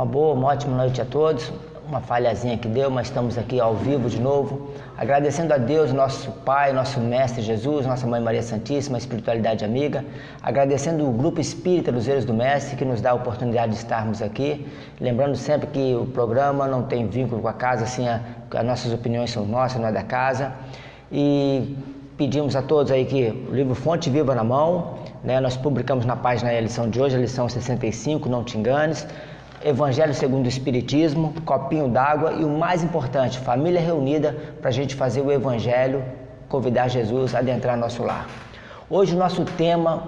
uma ótima noite a todos. Uma falhazinha que deu, mas estamos aqui ao vivo de novo, agradecendo a Deus, nosso Pai, nosso Mestre Jesus, nossa Mãe Maria Santíssima, a espiritualidade amiga, agradecendo o Grupo Espírita Luzeiros do Mestre, que nos dá a oportunidade de estarmos aqui, lembrando sempre que o programa não tem vínculo com a casa, assim, as nossas opiniões são nossas, não é da casa, e pedimos a todos aí que o livro Fonte Viva na Mão, né, nós publicamos na página a lição de hoje, a lição 65, Não Te Enganes, Evangelho segundo o Espiritismo, copinho d'água e o mais importante, família reunida para a gente fazer o Evangelho, convidar Jesus a adentrar nosso lar. Hoje o nosso tema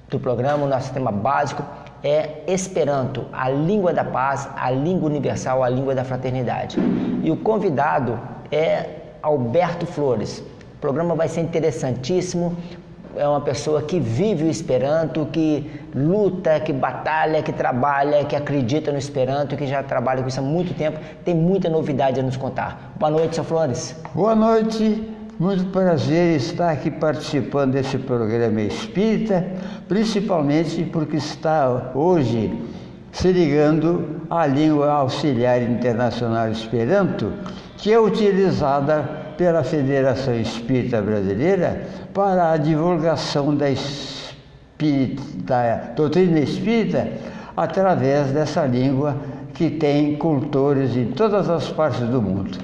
do programa, o nosso tema básico é Esperanto, a língua da paz, a língua universal, a língua da fraternidade. E o convidado é Alberto Flores. O programa vai ser interessantíssimo. É uma pessoa que vive o Esperanto, que luta, que batalha, que trabalha, que acredita no Esperanto, que já trabalha com isso há muito tempo, tem muita novidade a nos contar. Boa noite, Sr. Flores. Boa noite, muito prazer estar aqui participando desse programa espírita, principalmente porque está hoje se ligando à língua auxiliar internacional Esperanto, que é utilizada pela Federação Espírita Brasileira para a divulgação da doutrina espírita através dessa língua que tem cultores em todas as partes do mundo.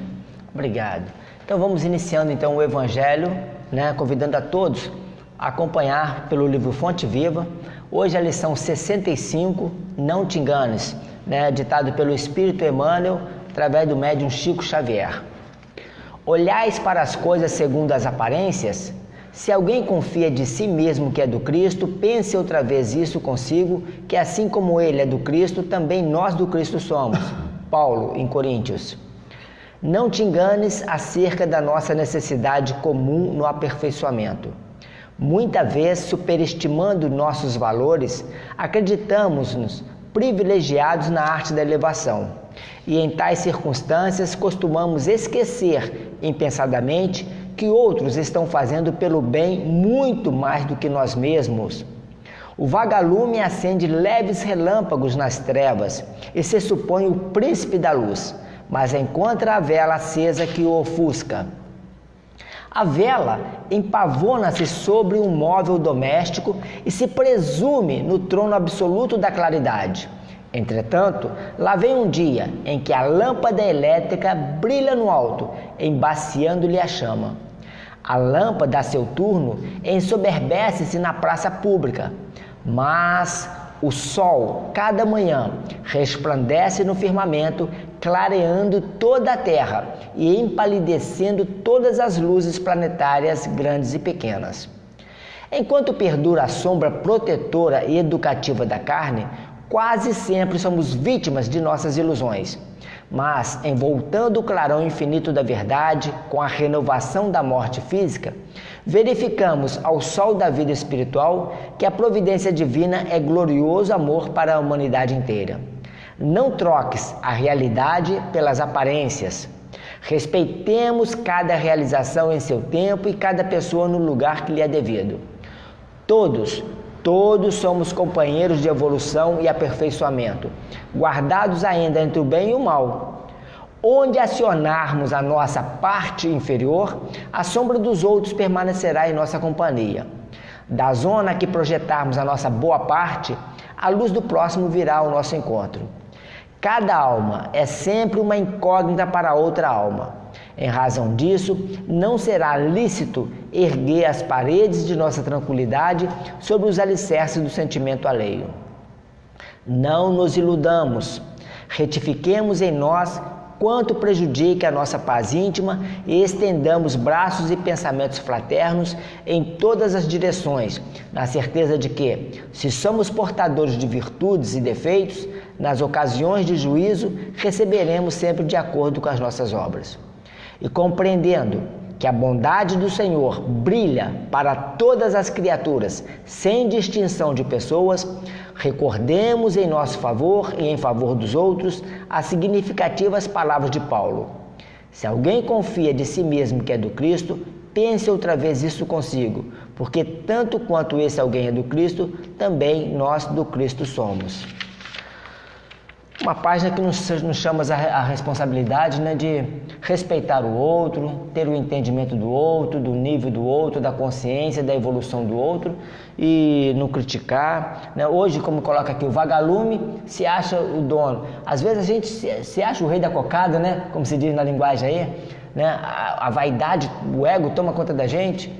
Obrigado. Então vamos iniciando então o Evangelho, né, convidando a todos a acompanhar pelo livro Fonte Viva. Hoje a lição 65, Não Te Enganes, né, ditado pelo Espírito Emmanuel através do médium Chico Xavier. Olhais para as coisas segundo as aparências? Se alguém confia de si mesmo que é do Cristo, pense outra vez isso consigo, que assim como ele é do Cristo, também nós do Cristo somos. Paulo, em Coríntios. Não te enganes acerca da nossa necessidade comum no aperfeiçoamento. Muita vez, superestimando nossos valores, acreditamos-nos privilegiados na arte da elevação. E em tais circunstâncias costumamos esquecer impensadamente que outros estão fazendo pelo bem muito mais do que nós mesmos. O vagalume acende leves relâmpagos nas trevas e se supõe o príncipe da luz, mas encontra a vela acesa que o ofusca. A vela empavona-se sobre um móvel doméstico e se presume no trono absoluto da claridade. Entretanto, lá vem um dia em que a lâmpada elétrica brilha no alto, embaciando-lhe a chama. A lâmpada, a seu turno, ensoberbece-se na praça pública, mas o sol, cada manhã, resplandece no firmamento, clareando toda a terra e empalidecendo todas as luzes planetárias, grandes e pequenas. Enquanto perdura a sombra protetora e educativa da carne, quase sempre somos vítimas de nossas ilusões, mas, envoltando o clarão infinito da verdade com a renovação da morte física, verificamos ao sol da vida espiritual que a providência divina é glorioso amor para a humanidade inteira. Não troques a realidade pelas aparências. Respeitemos cada realização em seu tempo e cada pessoa no lugar que lhe é devido. Todos somos companheiros de evolução e aperfeiçoamento, guardados ainda entre o bem e o mal. Onde acionarmos a nossa parte inferior, a sombra dos outros permanecerá em nossa companhia. Da zona que projetarmos a nossa boa parte, a luz do próximo virá ao nosso encontro. Cada alma é sempre uma incógnita para outra alma. Em razão disso, não será lícito erguer as paredes de nossa tranquilidade sobre os alicerces do sentimento alheio. Não nos iludamos, retifiquemos em nós quanto prejudique a nossa paz íntima e estendamos braços e pensamentos fraternos em todas as direções, na certeza de que, se somos portadores de virtudes e defeitos, nas ocasiões de juízo, receberemos sempre de acordo com as nossas obras. E compreendendo que a bondade do Senhor brilha para todas as criaturas, sem distinção de pessoas, recordemos em nosso favor e em favor dos outros as significativas palavras de Paulo. Se alguém confia de si mesmo que é do Cristo, pense outra vez isso consigo, porque tanto quanto esse alguém é do Cristo, também nós do Cristo somos. Uma página que nos chama a responsabilidade, né, de respeitar o outro, ter o entendimento do outro, do nível do outro, da consciência, da evolução do outro e não criticar, né? Hoje, como coloca aqui, o vagalume se acha o dono. Às vezes a gente se acha o rei da cocada, né, como se diz na linguagem aí, né? A vaidade, o ego toma conta da gente,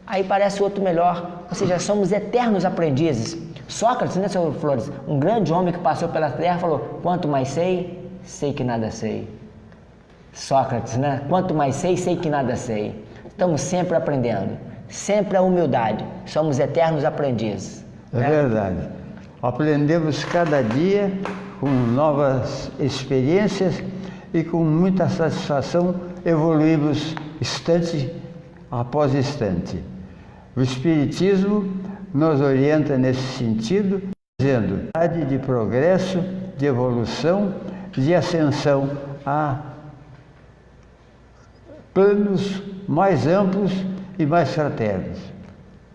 aí parece o outro melhor. Ou seja, somos eternos aprendizes. Sócrates, né, seu Flores? Um grande homem que passou pela terra falou: quanto mais sei, sei que nada sei. Sócrates, né? Quanto mais sei, sei que nada sei. Estamos sempre aprendendo, sempre a humildade. Somos eternos aprendizes. É né? verdade. Aprendemos cada dia com novas experiências e com muita satisfação evoluímos instante após instante. O Espiritismo nos orienta nesse sentido, dizendo de progresso, de evolução, de ascensão a planos mais amplos e mais fraternos.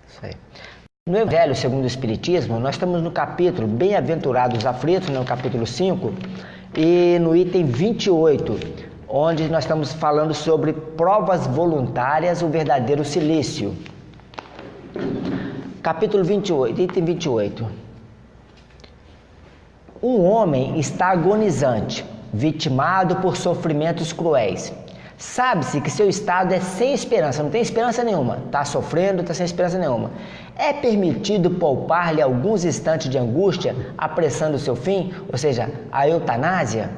Isso aí. No Evangelho segundo o Espiritismo, nós estamos no capítulo Bem-aventurados aflitos, no capítulo 5, e no item 28, onde nós estamos falando sobre provas voluntárias, o verdadeiro cilício. Capítulo 28, item 28. Um homem está agonizante, vitimado por sofrimentos cruéis. Sabe-se que seu estado é sem esperança, não tem esperança nenhuma, está sofrendo, está sem esperança nenhuma. É permitido poupar-lhe alguns instantes de angústia, apressando o seu fim, ou seja, a eutanásia?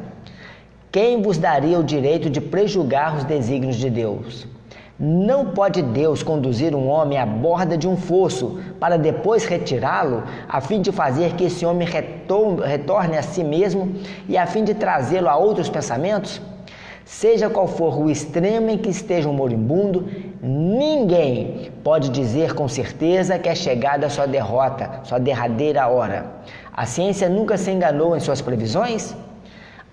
Quem vos daria o direito de prejulgar os desígnios de Deus? Não pode Deus conduzir um homem à borda de um fosso para depois retirá-lo, a fim de fazer que esse homem retorne a si mesmo e a fim de trazê-lo a outros pensamentos? Seja qual for o extremo em que esteja um moribundo, ninguém pode dizer com certeza que é chegada a sua derrota, sua derradeira hora. A ciência nunca se enganou em suas previsões?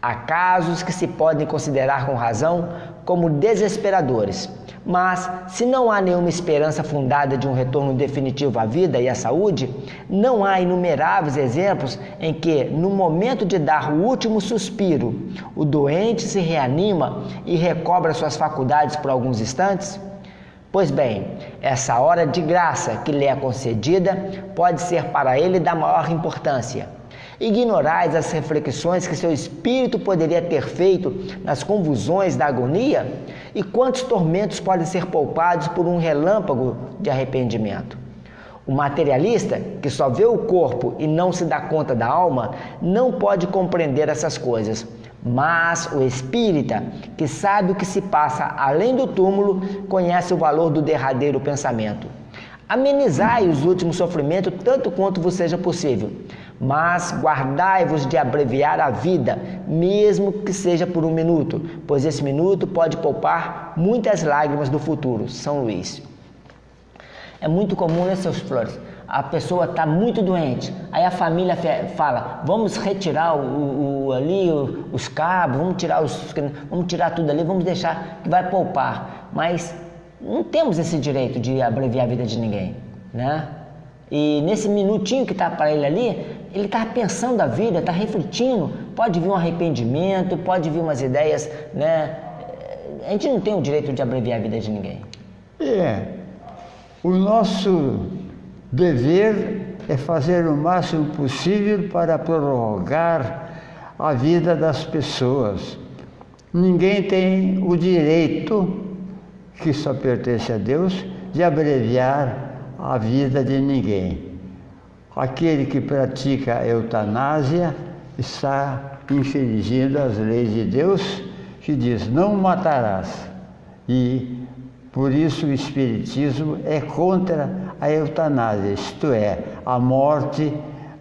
Há casos que se podem considerar com razão como desesperadores, mas se não há nenhuma esperança fundada de um retorno definitivo à vida e à saúde, não há inumeráveis exemplos em que, no momento de dar o último suspiro, o doente se reanima e recobra suas faculdades por alguns instantes? Pois bem, essa hora de graça que lhe é concedida pode ser para ele da maior importância. Ignorais as reflexões que seu espírito poderia ter feito nas convulsões da agonia? E quantos tormentos podem ser poupados por um relâmpago de arrependimento? O materialista, que só vê o corpo e não se dá conta da alma, não pode compreender essas coisas. Mas o espírita, que sabe o que se passa além do túmulo, conhece o valor do derradeiro pensamento. Amenizai os últimos sofrimentos tanto quanto vos seja possível, mas guardai-vos de abreviar a vida, mesmo que seja por um minuto, pois esse minuto pode poupar muitas lágrimas do futuro. São Luís. É muito comum, né, seus Flores? A pessoa está muito doente, aí a família fala: vamos retirar os cabos, vamos tirar tudo ali, vamos deixar que vai poupar. Mas não temos esse direito de abreviar a vida de ninguém, né? E nesse minutinho que está para ele ali, ele está pensando a vida, está refletindo, pode vir um arrependimento, pode vir umas ideias, né? A gente não tem o direito de abreviar a vida de ninguém. O nosso dever é fazer o máximo possível para prorrogar a vida das pessoas. Ninguém tem o direito, que só pertence a Deus, de abreviar a vida de ninguém. Aquele que pratica a eutanásia está infringindo as leis de Deus, que diz: não matarás. E por isso o Espiritismo é contra a eutanásia, isto é, a morte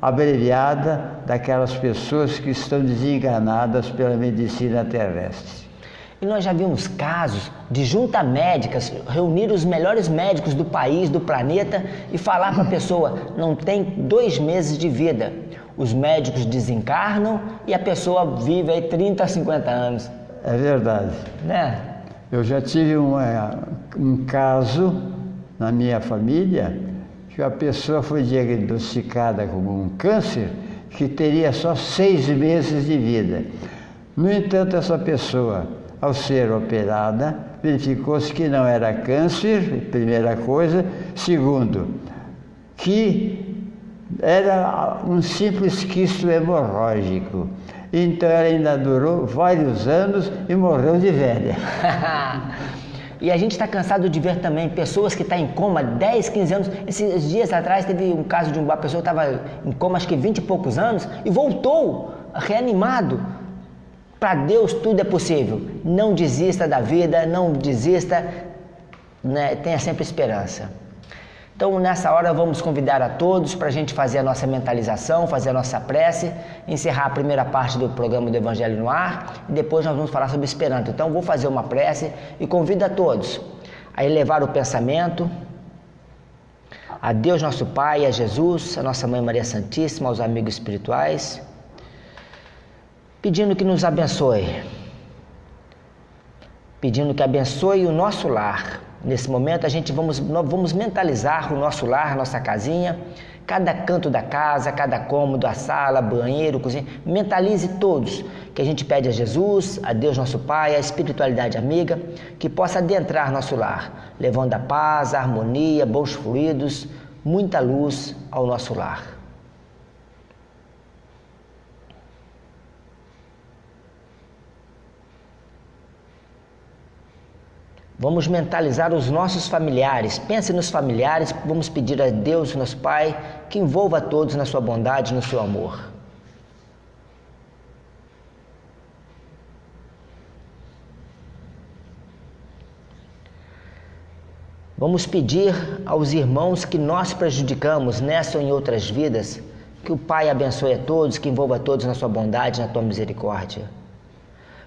abreviada daquelas pessoas que estão desenganadas pela medicina terrestre. E nós já vimos casos de junta médicas reunir os melhores médicos do país, do planeta, e falar para a pessoa: não tem 2 meses de vida. Os médicos desencarnam e a pessoa vive aí 30, 50 anos. É verdade. Né? Eu já tive um caso na minha família que a pessoa foi diagnosticada com um câncer que teria só 6 meses de vida. No entanto, essa pessoa, ao ser operada, verificou-se que não era câncer, primeira coisa. Segundo, que era um simples quisto hemorrágico. Então ela ainda durou vários anos e morreu de velha. E a gente está cansado de ver também pessoas que estão em coma 10, 15 anos. Esses dias atrás teve um caso de uma pessoa que estava em coma acho que 20 e poucos anos e voltou reanimado. Para Deus tudo é possível. Não desista da vida, não desista, né? Tenha sempre esperança. Então, nessa hora, vamos convidar a todos para a gente fazer a nossa mentalização, fazer a nossa prece, encerrar a primeira parte do programa do Evangelho no Ar e depois nós vamos falar sobre Esperanto. Então, vou fazer uma prece e convido a todos a elevar o pensamento a Deus nosso Pai, a Jesus, a nossa Mãe Maria Santíssima, aos amigos espirituais, pedindo que nos abençoe, pedindo que abençoe o nosso lar. Nesse momento nós vamos mentalizar o nosso lar, a nossa casinha, cada canto da casa, cada cômodo, a sala, banheiro, cozinha. Mentalize todos, que a gente pede a Jesus, a Deus nosso Pai, a espiritualidade amiga, que possa adentrar nosso lar, levando a paz, a harmonia, bons fluidos, muita luz ao nosso lar. Vamos mentalizar os nossos familiares. Pense nos familiares, vamos pedir a Deus, nosso Pai, que envolva todos na sua bondade, no seu amor. Vamos pedir aos irmãos que nós prejudicamos nessa ou em outras vidas, que o Pai abençoe a todos, que envolva todos na sua bondade, na tua misericórdia.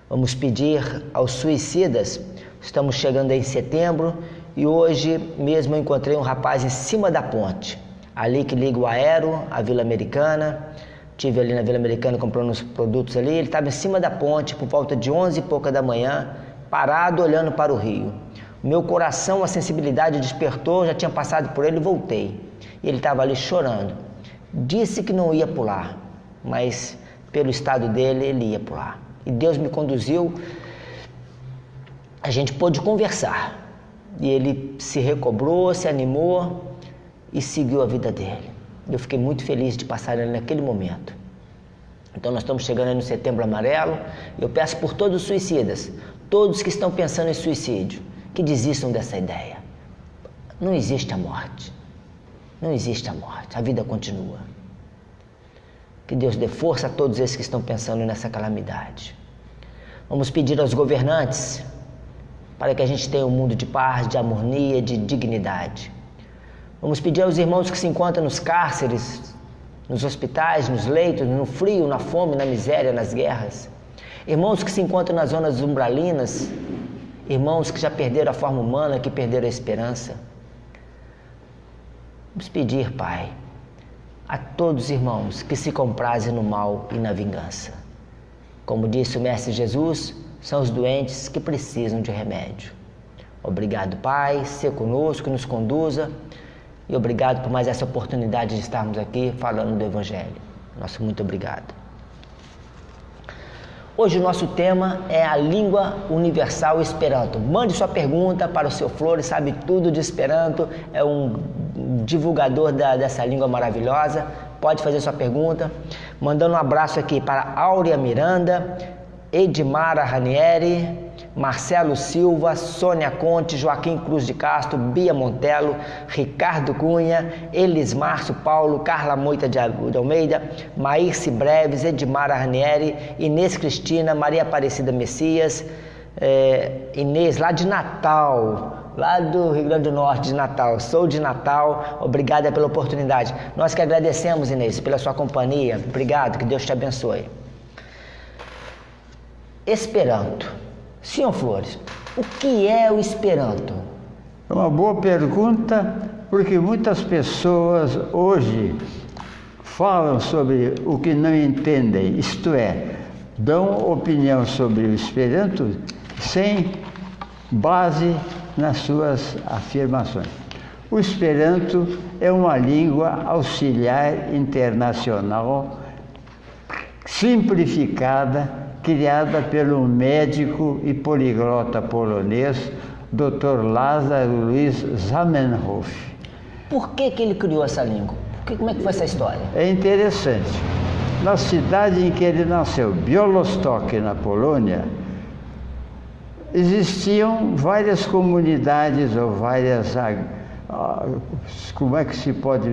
Vamos pedir aos suicidas. Estamos chegando aí em setembro e hoje mesmo eu encontrei um rapaz em cima da ponte, ali que liga o Aero, a Vila Americana. Estive ali na Vila Americana comprando uns produtos ali. Ele estava em cima da ponte por volta de 11 e pouca da manhã, parado olhando para o rio. Meu coração, a sensibilidade despertou, já tinha passado por ele e voltei. E ele estava ali chorando. Disse que não ia pular, mas pelo estado dele ele ia pular. E Deus me conduziu. A gente pôde conversar e ele se recobrou, se animou e seguiu a vida dele. Eu fiquei muito feliz de passar ele naquele momento. Então nós estamos chegando aí no Setembro Amarelo e eu peço por todos os suicidas, todos que estão pensando em suicídio, que desistam dessa ideia. Não existe a morte, não existe a morte, a vida continua. Que Deus dê força a todos esses que estão pensando nessa calamidade. Vamos pedir aos governantes para que a gente tenha um mundo de paz, de harmonia, de dignidade. Vamos pedir aos irmãos que se encontram nos cárceres, nos hospitais, nos leitos, no frio, na fome, na miséria, nas guerras. Irmãos que se encontram nas zonas umbralinas, irmãos que já perderam a forma humana, que perderam a esperança. Vamos pedir, Pai, a todos os irmãos que se comprazem no mal e na vingança. Como disse o Mestre Jesus, são os doentes que precisam de remédio. Obrigado, Pai, ser conosco, nos conduza e obrigado por mais essa oportunidade de estarmos aqui falando do Evangelho. Nosso muito obrigado. Hoje o nosso tema é a língua universal Esperanto. Mande sua pergunta para o seu Flores, sabe tudo de Esperanto, é um divulgador dessa língua maravilhosa. Pode fazer sua pergunta. Mandando um abraço aqui para Áurea Miranda, Edmara Ranieri, Marcelo Silva, Sônia Conte, Joaquim Cruz de Castro, Bia Montelo, Ricardo Cunha, Elis Márcio Paulo, Carla Moita de Almeida, Maírce Breves, Edmara Ranieri, Inês Cristina, Maria Aparecida Messias, Inês lá de Natal, lá do Rio Grande do Norte, de Natal. Sou de Natal, obrigada pela oportunidade. Nós que agradecemos, Inês, pela sua companhia. Obrigado, que Deus te abençoe. Esperanto. Senhor Flores, o que é o Esperanto? É uma boa pergunta, porque muitas pessoas hoje falam sobre o que não entendem, isto é, dão opinião sobre o Esperanto sem base nas suas afirmações. O Esperanto é uma língua auxiliar internacional simplificada, criada pelo médico e poliglota polonês Dr. Lázaro Luiz Zamenhof. Por que ele criou essa língua? Como é que foi essa história? É interessante. Na cidade em que ele nasceu, Białystok, na Polônia, existiam várias comunidades ou várias, como é que se pode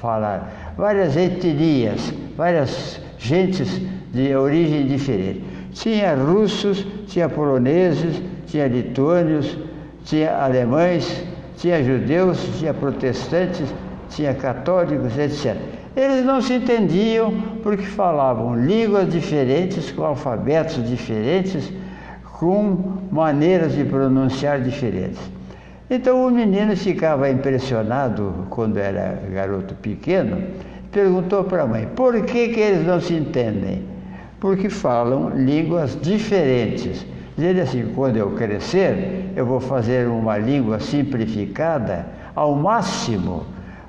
falar? Várias etnias, várias gentes de origem diferente. Tinha russos, tinha poloneses, tinha lituânios, tinha alemães, tinha judeus, tinha protestantes, tinha católicos, etc. Eles não se entendiam porque falavam línguas diferentes, com alfabetos diferentes, com maneiras de pronunciar diferentes. Então o menino ficava impressionado quando era garoto pequeno, perguntou para a mãe, por que eles não se entendem? Porque falam línguas diferentes. Ele assim, quando eu crescer, eu vou fazer uma língua simplificada ao máximo,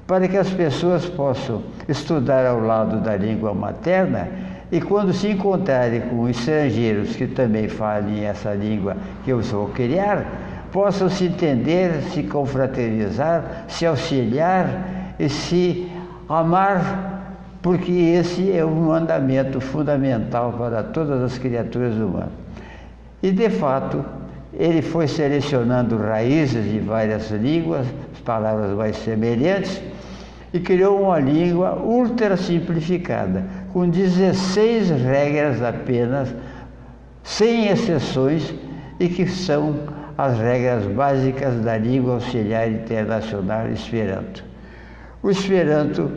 para que as pessoas possam estudar ao lado da língua materna e quando se encontrarem com estrangeiros que também falem essa língua que eu vou criar, possam se entender, se confraternizar, se auxiliar e se amar, porque esse é um mandamento fundamental para todas as criaturas humanas. E, de fato, ele foi selecionando raízes de várias línguas, palavras mais semelhantes, e criou uma língua ultra simplificada, com 16 regras apenas, sem exceções, e que são as regras básicas da língua auxiliar internacional Esperanto. O Esperanto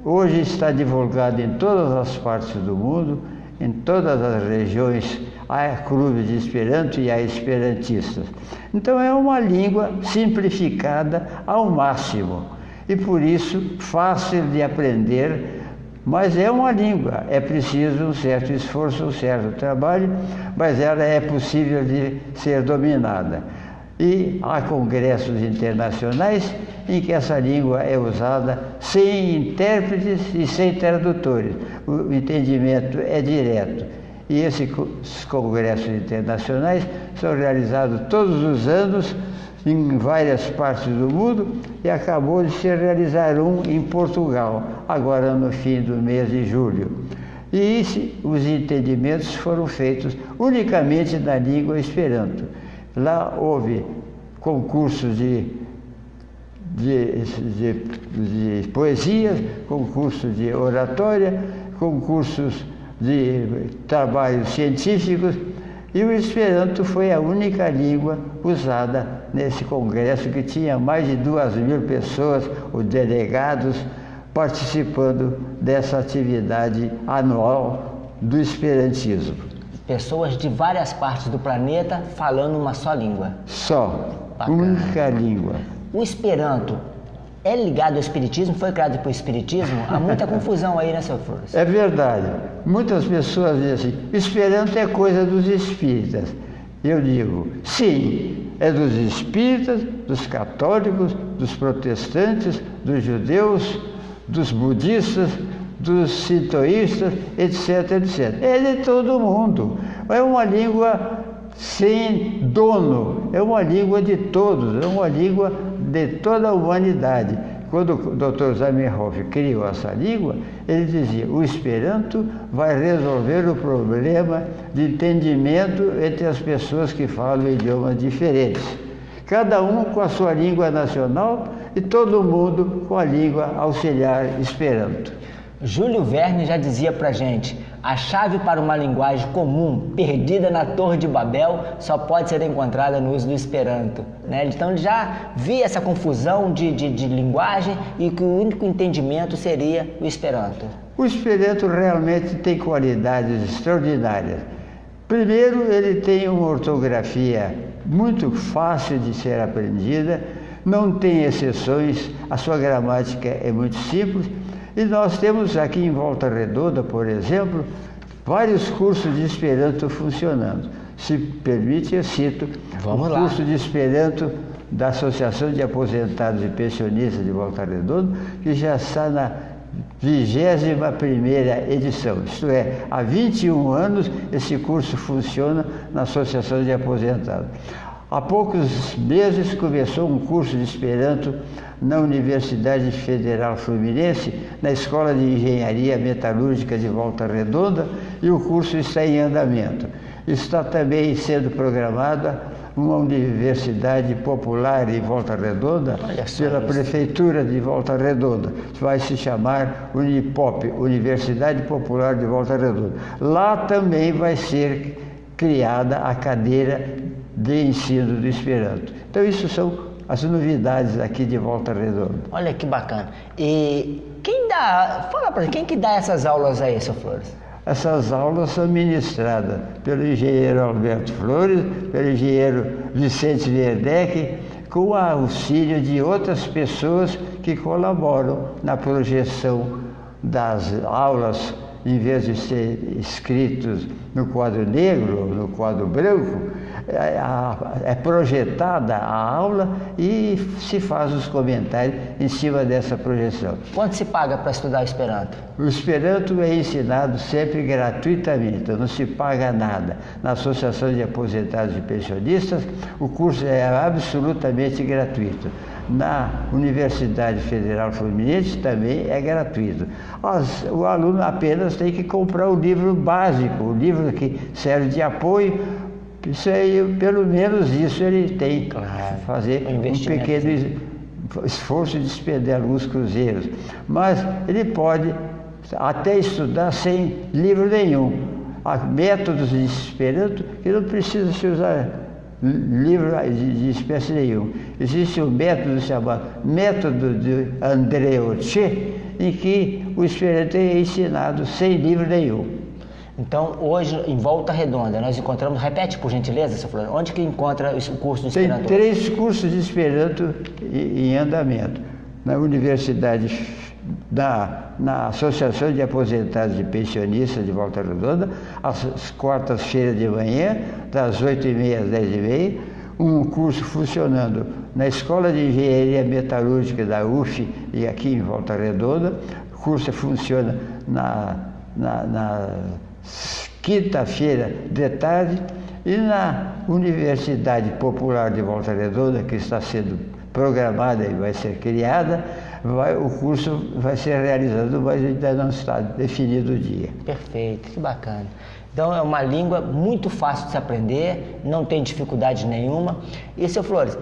hoje está divulgado em todas as partes do mundo, em todas as regiões. Há clubes de Esperanto e há esperantistas. Então é uma língua simplificada ao máximo e por isso fácil de aprender, mas é uma língua, é preciso um certo esforço, um certo trabalho, mas ela é possível de ser dominada. E há congressos internacionais em que essa língua é usada sem intérpretes e sem tradutores. O entendimento é direto. E esses congressos internacionais são realizados todos os anos em várias partes do mundo e acabou de se realizar um em Portugal, agora no fim do mês de julho. E os entendimentos foram feitos unicamente na língua Esperanto. Lá houve concursos de poesia, concursos de oratória, concursos de trabalhos científicos, e o Esperanto foi a única língua usada nesse congresso que tinha mais de 2.000 pessoas, os delegados, participando dessa atividade anual do esperantismo. Pessoas de várias partes do planeta falando uma só língua. Só, Bacana. Única língua. O Esperanto é ligado ao Espiritismo? Foi criado pelo Espiritismo? Há muita confusão aí, né, seu Flores? É verdade. Muitas pessoas dizem assim, Esperanto é coisa dos espíritas. Eu digo, sim, é dos espíritas, dos católicos, dos protestantes, dos judeus, dos budistas, dos sintoístas, etc, etc. É de todo mundo. É uma língua sem dono, é uma língua de todos, é uma língua de toda a humanidade. Quando o Dr. Zamenhof criou essa língua, ele dizia, o Esperanto vai resolver o problema de entendimento entre as pessoas que falam idiomas diferentes. Cada um com a sua língua nacional e todo mundo com a língua auxiliar Esperanto. Júlio Verne já dizia pra gente, a chave para uma linguagem comum, perdida na Torre de Babel, só pode ser encontrada no uso do Esperanto. Né? Então ele já via essa confusão de linguagem e que o único entendimento seria o Esperanto. O Esperanto realmente tem qualidades extraordinárias. Primeiro, ele tem uma ortografia muito fácil de ser aprendida, não tem exceções, a sua gramática é muito simples. E nós temos aqui em Volta Redonda, por exemplo, vários cursos de Esperanto funcionando. Se permite, eu cito o curso de Esperanto da Associação de Aposentados e Pensionistas de Volta Redonda, que já está na 21ª edição, isto é, há 21 anos esse curso funciona na Associação de Aposentados. Há poucos meses começou um curso de Esperanto na Universidade Federal Fluminense, na Escola de Engenharia Metalúrgica de Volta Redonda, e o curso está em andamento. Está também sendo programada uma universidade popular em Volta Redonda, pela Prefeitura de Volta Redonda. Vai se chamar Unipop, Universidade Popular de Volta Redonda. Lá também vai ser criada a cadeira de ensino do Esperanto. Então, isso são as novidades aqui de Volta Redonda. Olha que bacana. E fala pra gente, quem que dá essas aulas aí, seu Flores? Essas aulas são ministradas pelo engenheiro Alberto Flores, pelo engenheiro Vicente Werdeck, com o auxílio de outras pessoas que colaboram na projeção das aulas, em vez de ser escritos no quadro negro, no quadro branco, é projetada a aula e se faz os comentários em cima dessa projeção. Quanto se paga para estudar Esperanto? O Esperanto é ensinado sempre gratuitamente, não se paga nada. Na Associação de Aposentados e Pensionistas, o curso é absolutamente gratuito. Na Universidade Federal Fluminense também é gratuito. O aluno apenas tem que comprar o livro básico, o livro que serve de apoio. Isso aí, pelo menos isso ele tem que fazer um pequeno esforço de despender alguns cruzeiros. Mas ele pode até estudar sem livro nenhum. Há métodos de Esperanto que não precisa se usar livro de espécie nenhum. Existe um método chamado Método de André Oche, em que o Esperanto é ensinado sem livro nenhum. Então, hoje, em Volta Redonda, nós encontramos... Repete, por gentileza, seu Flores, onde que encontra o curso de Esperanto? Tem 3 cursos de Esperanto em andamento. Na Universidade, na Associação de Aposentados e Pensionistas de Volta Redonda, às quartas-feiras de manhã, das 8h30 às 10h30, um curso funcionando na Escola de Engenharia Metalúrgica da UF e aqui em Volta Redonda. O curso funciona na quinta-feira de tarde, e na Universidade Popular de Volta Redonda, que está sendo programada e vai ser criada, o curso vai ser realizado, mas ainda não está definido o dia. Perfeito, que bacana. Então é uma língua muito fácil de se aprender, não tem dificuldade nenhuma. E, seu Flores,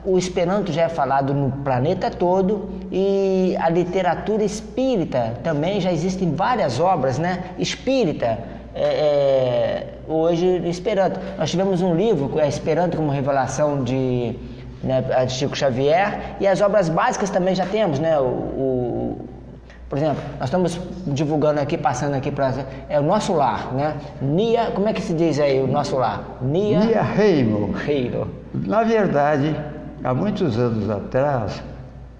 o Esperanto já é falado no planeta todo, e a literatura espírita também, já existem várias obras, né? Espírita, hoje no Esperanto. Nós tivemos um livro, Esperanto como Revelação de Chico Xavier, e as obras básicas também já temos, né? Por exemplo, nós estamos divulgando aqui, passando aqui para... É o Nosso Lar, né? Nia, como é que se diz aí o Nosso Lar? Nia Reino. Reino. Na verdade, há muitos anos atrás,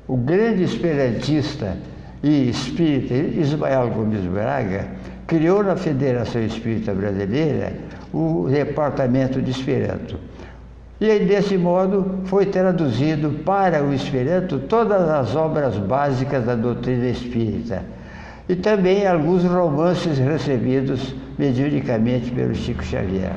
o grande esperantista e espírita Ismael Gomes Braga criou na Federação Espírita Brasileira o Departamento de Esperanto. E desse modo foi traduzido para o Esperanto todas as obras básicas da doutrina espírita e também alguns romances recebidos mediunicamente pelo Chico Xavier.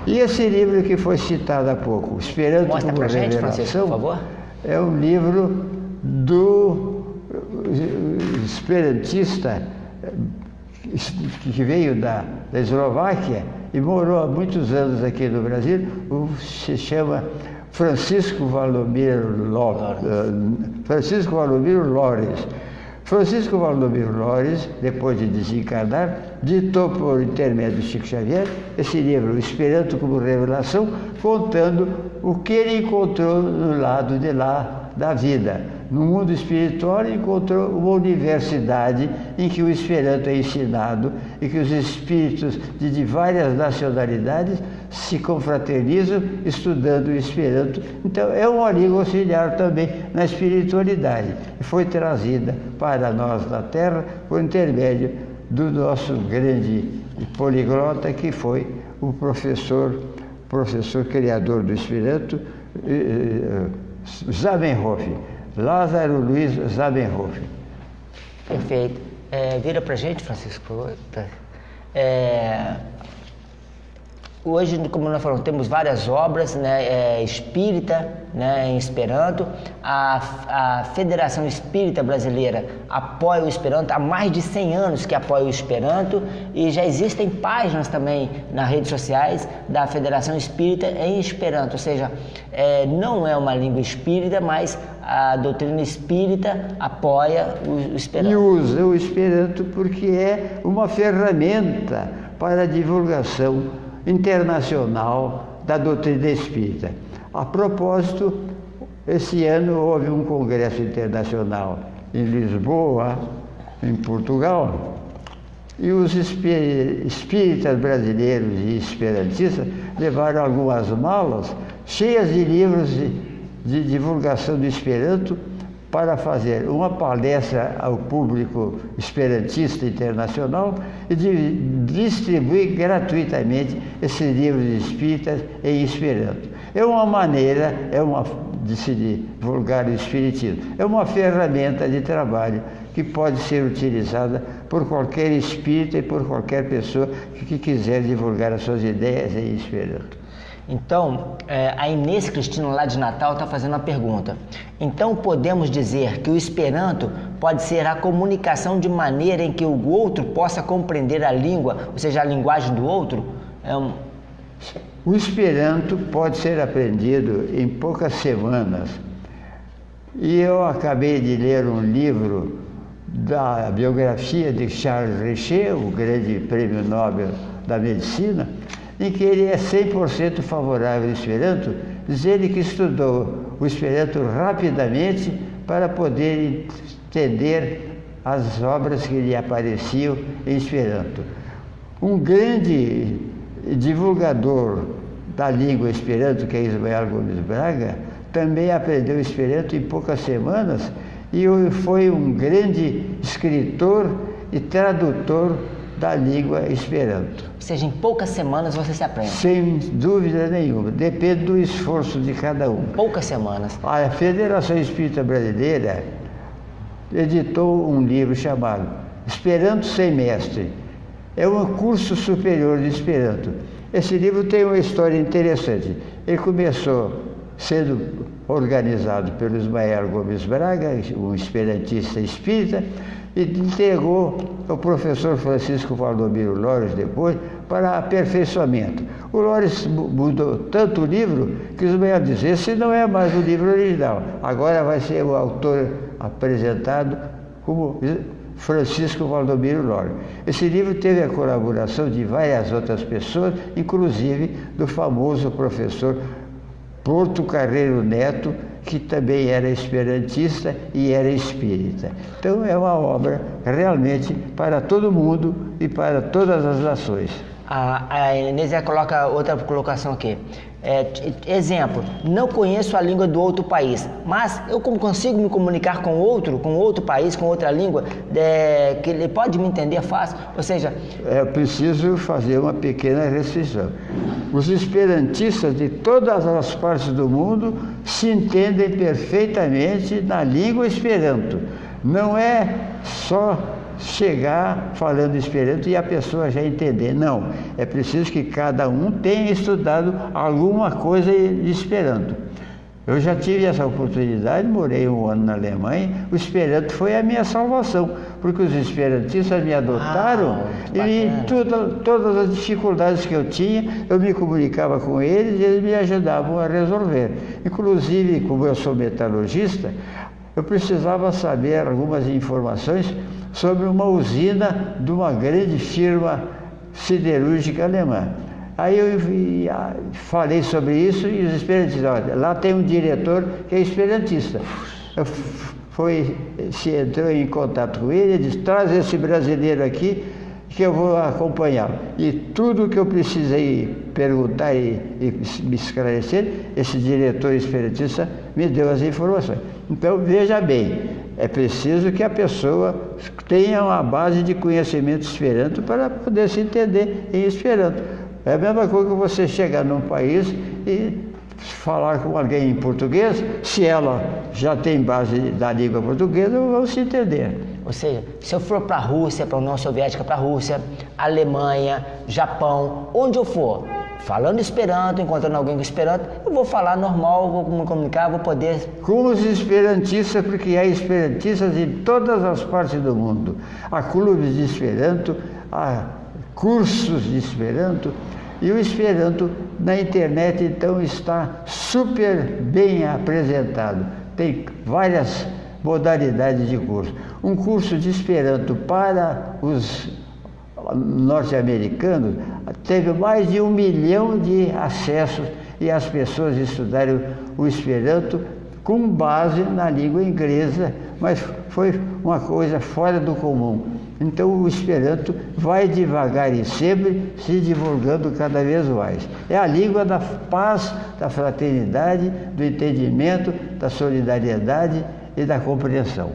E esse livro que foi citado há pouco, Esperanto como Revelação, Francisco, por favor. É um livro do esperantista que veio da Eslováquia e morou há muitos anos aqui no Brasil, se chama Francisco Valdomiro Lores. Francisco Valdomiro Lores, depois de desencarnar, ditou por intermédio de Chico Xavier esse livro, o Esperanto como Revelação, contando o que ele encontrou no lado de lá da vida. No mundo espiritual, ele encontrou uma universidade em que o Esperanto é ensinado e que os espíritos de várias nacionalidades se confraternizam estudando o Esperanto. Então, é uma língua auxiliar também na espiritualidade e foi trazida para nós na Terra por intermédio do nosso grande poliglota, que foi o professor criador do Esperanto, Zamenhof, Lázaro Luiz Zamenhof. Perfeito. Vira pra gente, Francisco, por favor. Hoje, como nós falamos, temos várias obras, né, espírita, né, em Esperanto. A Federação Espírita Brasileira apoia o Esperanto, há mais de 100 anos que apoia o Esperanto, e já existem páginas também nas redes sociais da Federação Espírita em Esperanto, ou seja, não é uma língua espírita, mas a doutrina espírita apoia o Esperanto. E usa o Esperanto porque é uma ferramenta para a divulgação internacional da doutrina espírita. A propósito, esse ano houve um congresso internacional em Lisboa, em Portugal, e os espíritas brasileiros e esperantistas levaram algumas malas cheias de livros de divulgação do Esperanto para fazer uma palestra ao público esperantista internacional e distribuir gratuitamente esses livros espíritas em Esperanto. É uma maneira de se divulgar o Espiritismo. É uma ferramenta de trabalho que pode ser utilizada por qualquer espírita e por qualquer pessoa que quiser divulgar as suas ideias em Esperanto. Então, a Inês Cristina lá de Natal está fazendo uma pergunta. Então, podemos dizer que o Esperanto pode ser a comunicação de maneira em que o outro possa compreender a língua, ou seja, a linguagem do outro? O Esperanto pode ser aprendido em poucas semanas. E eu acabei de ler um livro da biografia de Charles Richer, o grande prêmio Nobel da Medicina, em que ele é 100% favorável ao Esperanto, diz ele que estudou o Esperanto rapidamente para poder entender as obras que lhe apareciam em Esperanto. Um grande divulgador da língua Esperanto, que é Ismael Gomes Braga, também aprendeu Esperanto em poucas semanas e foi um grande escritor e tradutor da língua Esperanto. Ou seja, em poucas semanas você se aprende. Sem dúvida nenhuma. Depende do esforço de cada um. Poucas semanas. A Federação Espírita Brasileira editou um livro chamado Esperanto Sem Mestre. É um curso superior de Esperanto. Esse livro tem uma história interessante. Ele começou sendo organizado pelo Ismael Gomes Braga, um esperantista espírita, e entregou ao professor Francisco Valdomiro Lores depois para aperfeiçoamento. O Lores mudou tanto o livro que os Ismael diz, esse não é mais o livro original, agora vai ser o autor apresentado como Francisco Valdomiro Lores. Esse livro teve a colaboração de várias outras pessoas, inclusive do famoso professor Porto Carreiro Neto, que também era esperantista e era espírita. Então é uma obra realmente para todo mundo e para todas as nações. A Inésia coloca outra colocação aqui. Exemplo, não conheço a língua do outro país, mas eu consigo me comunicar com outro país, com outra língua, que ele pode me entender fácil? Ou seja... É preciso fazer uma pequena restrição. Os esperantistas de todas as partes do mundo se entendem perfeitamente na língua Esperanto. Não é só chegar falando Esperanto e a pessoa já entender. Não, é preciso que cada um tenha estudado alguma coisa de Esperanto. Eu já tive essa oportunidade, morei um ano na Alemanha, o Esperanto foi a minha salvação, porque os esperantistas me adotaram e todas as dificuldades que eu tinha, eu me comunicava com eles e eles me ajudavam a resolver. Inclusive, como eu sou metalurgista, eu precisava saber algumas informações sobre uma usina de uma grande firma siderúrgica alemã. Aí eu falei sobre isso e os esperantistas, olha, lá tem um diretor que é esperantista. Se entrou em contato com ele, disse, traz esse brasileiro aqui que eu vou acompanhá-lo. E tudo que eu precisei perguntar e me esclarecer, esse diretor esperantista me deu as informações. Então, veja bem, é preciso que a pessoa tenha uma base de conhecimento Esperanto para poder se entender em Esperanto. É a mesma coisa que você chegar num país e falar com alguém em português, se ela já tem base da língua portuguesa, vão se entender. Ou seja, se eu for para a Rússia, para a União Soviética, para a Rússia, Alemanha, Japão, onde eu for, falando Esperanto, encontrando alguém com Esperanto, eu vou falar normal, vou me comunicar, vou poder... Com os esperantistas, porque há esperantistas em todas as partes do mundo. Há clubes de Esperanto, há cursos de Esperanto, e o Esperanto na internet, então, está super bem apresentado. Tem várias modalidades de curso. Um curso de Esperanto para os norte-americanos teve mais de 1 milhão de acessos e as pessoas estudaram o Esperanto com base na língua inglesa, mas foi uma coisa fora do comum. Então o Esperanto vai devagar e sempre se divulgando cada vez mais. É a língua da paz, da fraternidade, do entendimento, da solidariedade e da compreensão.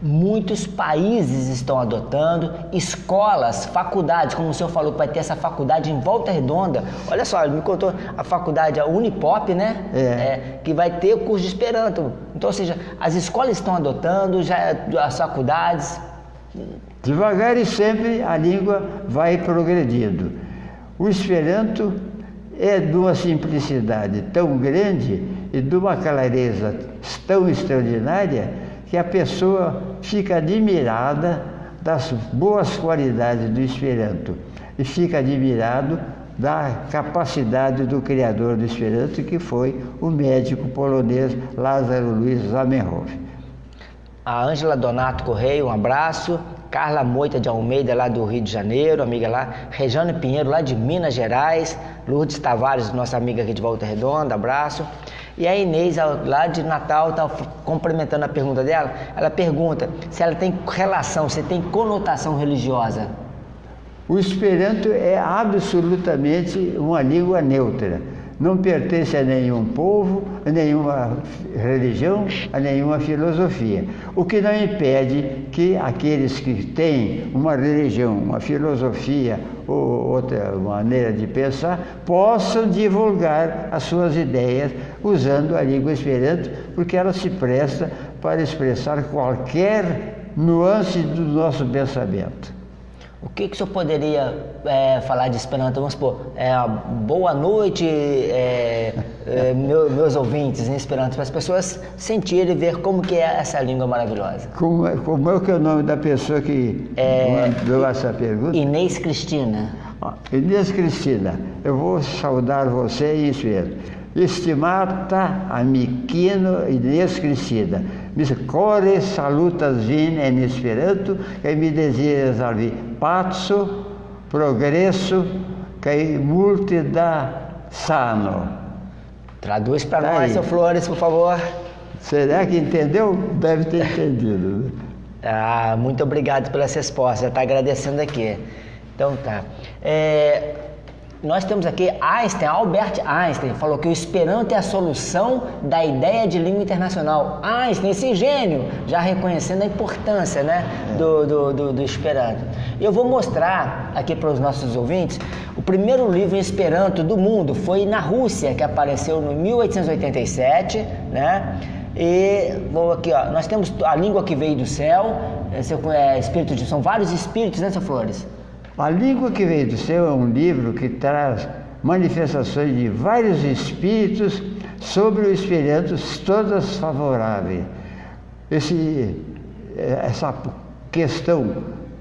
Muitos países estão adotando, escolas, faculdades, como o senhor falou, que vai ter essa faculdade em Volta Redonda. Olha só, ele me contou a faculdade, a Unipop, né? Que vai ter o curso de Esperanto. Então, ou seja, as escolas estão adotando, já as faculdades. Devagar e sempre a língua vai progredindo. O Esperanto é de uma simplicidade tão grande e de uma clareza tão extraordinária que a pessoa fica admirada das boas qualidades do Esperanto e fica admirado da capacidade do criador do Esperanto, que foi o médico polonês Lázaro Luiz Zamenhof. A Ângela Donato Correia, um abraço. Carla Moita de Almeida, lá do Rio de Janeiro, amiga lá. Rejane Pinheiro, lá de Minas Gerais. Lourdes Tavares, nossa amiga aqui de Volta Redonda, abraço. E a Inês, lá de Natal, está complementando a pergunta dela. Ela pergunta se ela tem relação, se tem conotação religiosa. O Esperanto é absolutamente uma língua neutra. Não pertence a nenhum povo, a nenhuma religião, a nenhuma filosofia. O que não impede que aqueles que têm uma religião, uma filosofia ou outra maneira de pensar, possam divulgar as suas ideias usando a língua Esperanto, porque ela se presta para expressar qualquer nuance do nosso pensamento. O que o senhor poderia falar de Esperanto? Vamos supor, boa noite, meus ouvintes em Esperanto, para as pessoas sentirem e ver como que é essa língua maravilhosa. Como é que é o nome da pessoa que mandou essa pergunta? Inês Cristina. Inês Cristina, eu vou saudar você em Esperanto. Estimata amikino Inês Cristina, mis core salutas vin en Esperanto, que me desejas alvi pazzo, progresso, que multe da sano. Traduz para nós, seu Flores, por favor. Será que entendeu? Deve ter entendido. Muito obrigado pelas respostas, já está agradecendo aqui. Então tá. Nós temos aqui Albert Einstein, falou que o Esperanto é a solução da ideia de língua internacional. Einstein, esse gênio, já reconhecendo a importância, né, do Esperanto. Eu vou mostrar aqui para os nossos ouvintes, o primeiro livro em Esperanto do mundo foi na Rússia, que apareceu em 1887, né? E vou aqui, ó, nós temos a língua que veio do céu, são vários espíritos, né, seu Flores? A Língua que Veio do Céu é um livro que traz manifestações de vários espíritos sobre o Esperanto, todas favoráveis. Essa questão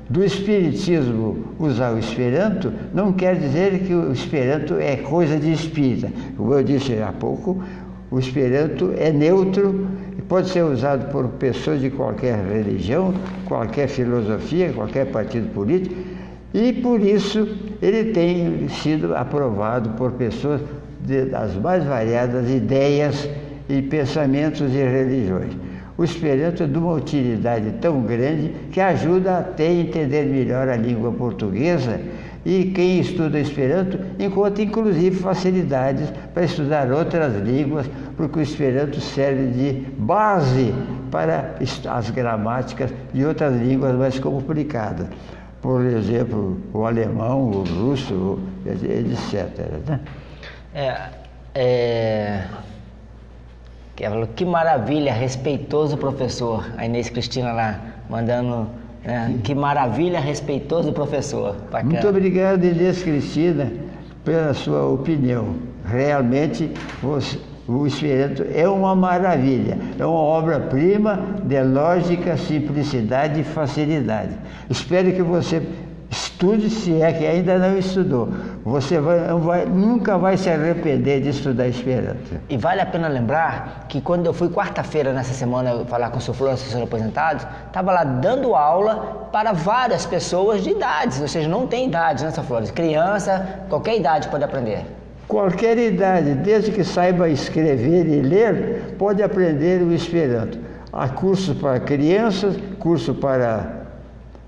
do Espiritismo usar o Esperanto não quer dizer que o Esperanto é coisa de espírita. Como eu disse há pouco, o Esperanto é neutro e pode ser usado por pessoas de qualquer religião, qualquer filosofia, qualquer partido político. E por isso ele tem sido aprovado por pessoas das mais variadas ideias e pensamentos e religiões. O Esperanto é de uma utilidade tão grande que ajuda até a entender melhor a língua portuguesa, e quem estuda Esperanto encontra inclusive facilidades para estudar outras línguas, porque o Esperanto serve de base para as gramáticas de outras línguas mais complicadas. Por exemplo, o alemão, o russo, etc. Né? Que maravilha, respeitoso professor. A Inês Cristina lá, mandando Que maravilha, respeitoso professor. Bacana. Muito obrigado, Inês Cristina, pela sua opinião. Realmente, o Esperanto é uma maravilha, é uma obra-prima de lógica, simplicidade e facilidade. Espero que você estude, se é que ainda não estudou. Você nunca vai se arrepender de estudar Esperanto. E vale a pena lembrar que quando eu fui quarta-feira nessa semana falar com o Sr. Flores, assessor aposentados, estava lá dando aula para várias pessoas de idades, ou seja, não tem idade, né, Sr. Flores? Criança, qualquer idade pode aprender. Qualquer idade, desde que saiba escrever e ler, pode aprender o Esperanto. Há cursos para crianças, curso para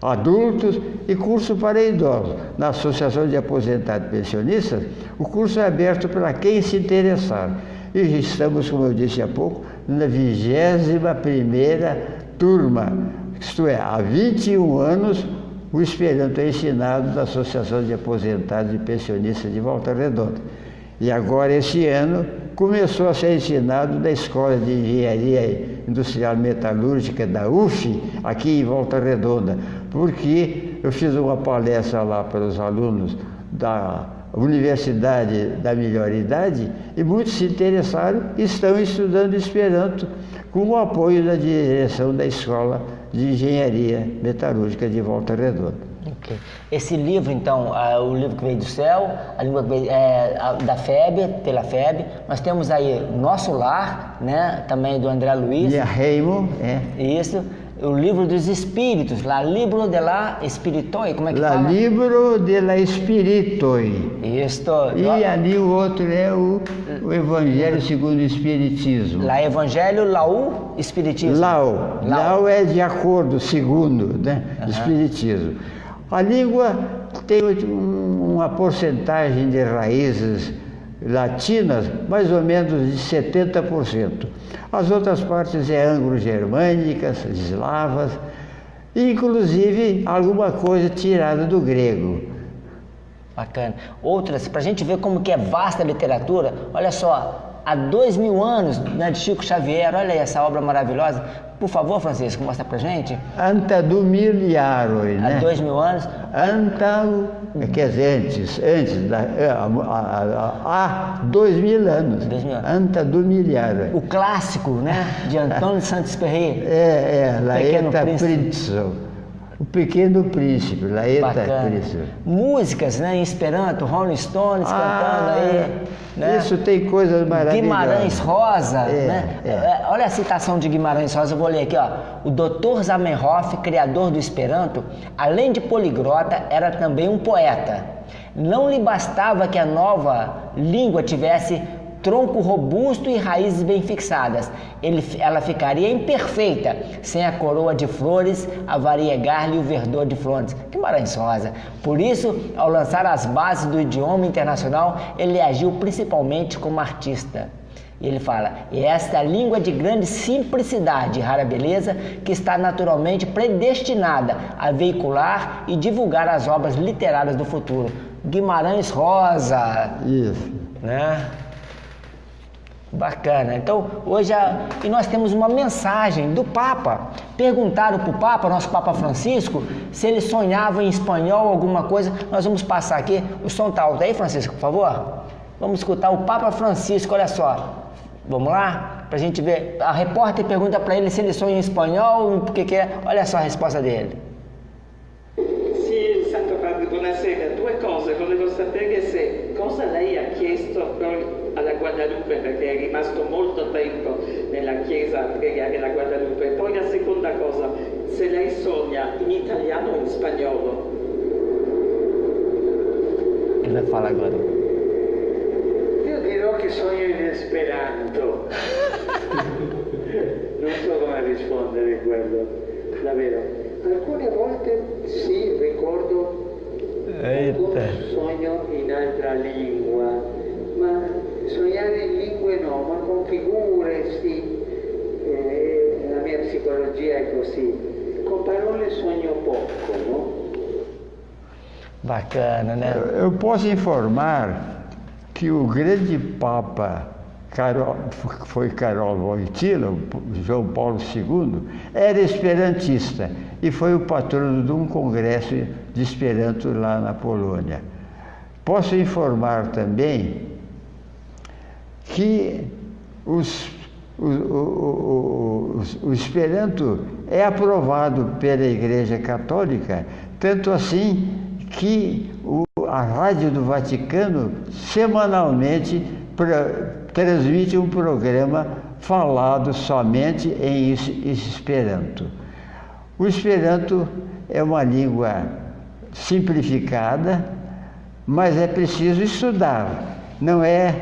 adultos e curso para idosos. Na Associação de Aposentados e Pensionistas, o curso é aberto para quem se interessar. E estamos, como eu disse há pouco, na 21ª turma, isto é, há 21 anos, o Esperanto é ensinado na Associação de Aposentados e Pensionistas de Volta Redonda. E agora, esse ano, começou a ser ensinado na Escola de Engenharia Industrial Metalúrgica da UF, aqui em Volta Redonda, porque eu fiz uma palestra lá para os alunos da Universidade da Melhor Idade e muitos se interessaram e estão estudando Esperanto com o apoio da direção da Escola de Engenharia Metalúrgica de Volta Redonda. Okay. Esse livro, então, o livro que veio do céu, a língua que veio, da FEB, pela FEB, nós temos aí Nosso Lar, né, também do André Luiz. E a Reimo, Isso. O livro dos Espíritos, La Libro de la Spiritoi, como é que fala? La Libro de la Spiritoi. Isto. E ali o outro é o Evangelho segundo o Espiritismo. La Evangelho, Lau, Espiritismo. Lau é de acordo, segundo, né? Espiritismo. A língua tem uma porcentagem de raízes latinas, mais ou menos de 70%. As outras partes é anglo-germânicas, eslavas, e inclusive alguma coisa tirada do grego. Bacana. Outras, para a gente ver como que é vasta a literatura, olha só, há 2000 anos, né, de Chico Xavier, olha aí essa obra maravilhosa. Por favor, Francisco, mostra pra gente. Anta do miliaroi, né? Há 2000 anos. Anta, quer dizer, há 2000 anos. 2000 anos. Anta do miliaroi. O clássico, né? De Antônio de Saint-Exupéry. Laeta Príncipe. O Pequeno Príncipe, Laeta Príncipe. Músicas, né, em Esperanto, Rolling Stones cantando aí. Né? Isso tem coisas maravilhosas. Guimarães Rosa, né? Olha a citação de Guimarães Rosa, eu vou ler aqui, ó. O Dr. Zamenhof, criador do Esperanto, além de poliglota, era também um poeta. Não lhe bastava que a nova língua tivesse tronco robusto e raízes bem fixadas. Ela ficaria imperfeita sem a coroa de flores, a variegar-lhe o verdor de flores. Guimarães Rosa. Por isso, ao lançar as bases do idioma internacional, ele agiu principalmente como artista. E ele fala, e esta é a língua de grande simplicidade e rara beleza que está naturalmente predestinada a veicular e divulgar as obras literárias do futuro. Guimarães Rosa. Isso. Né? Bacana. Então, hoje e nós temos uma mensagem do Papa. Perguntaram para o Papa, nosso Papa Francisco, se ele sonhava em espanhol alguma coisa. Nós vamos passar aqui. O som está alto aí, Francisco, por favor? Vamos escutar o Papa Francisco, olha só. Vamos lá? Para a gente ver. A repórter pergunta para ele se ele sonha em espanhol, o que é. Olha só a resposta dele. Sì, Santo Padre, buonasera. Due cose. Volevo sapere se cosa lei ha chiesto alla Guadalupe, perché è rimasto molto tempo nella chiesa a pregare la Guadalupe. Poi la seconda cosa, se lei sogna in italiano o in spagnolo. Ele vai falar agora. Io dirò che sogno in Esperanto. Non so come rispondere a quello, davvero. Alcune volte sì, ricordo un sogno in altra lingua, ma sognare in lingue no, ma con figure sì. La mia psicologia è così. Con parole sogno poco, no? Bacana, né? Eu posso informar que o grande Papa foi Karol Wojtyła, João Paulo II, era esperantista e foi o patrono de um congresso de Esperanto lá na Polônia. Posso informar também que o Esperanto é aprovado pela Igreja Católica, tanto assim que a Rádio do Vaticano semanalmente transmite um programa falado somente em Esperanto. O Esperanto é uma língua simplificada, mas é preciso estudar. Não é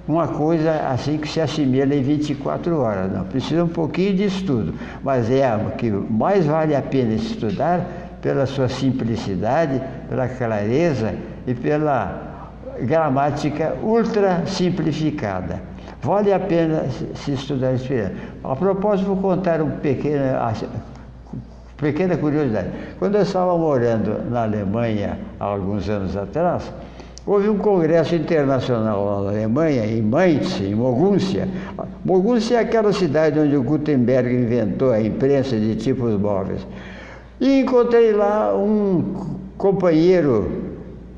uma coisa assim que se assimila em 24 horas, não. Precisa um pouquinho de estudo, mas é a que mais vale a pena estudar pela sua simplicidade, pela clareza e pela gramática ultra simplificada. Vale a pena se estudar Esperanto. A propósito, vou contar uma pequena curiosidade. Quando eu estava morando na Alemanha há alguns anos atrás, houve um congresso internacional lá na Alemanha, em Mainz, em Mogúncia. Mogúncia é aquela cidade onde o Gutenberg inventou a imprensa de tipos móveis. E encontrei lá um companheiro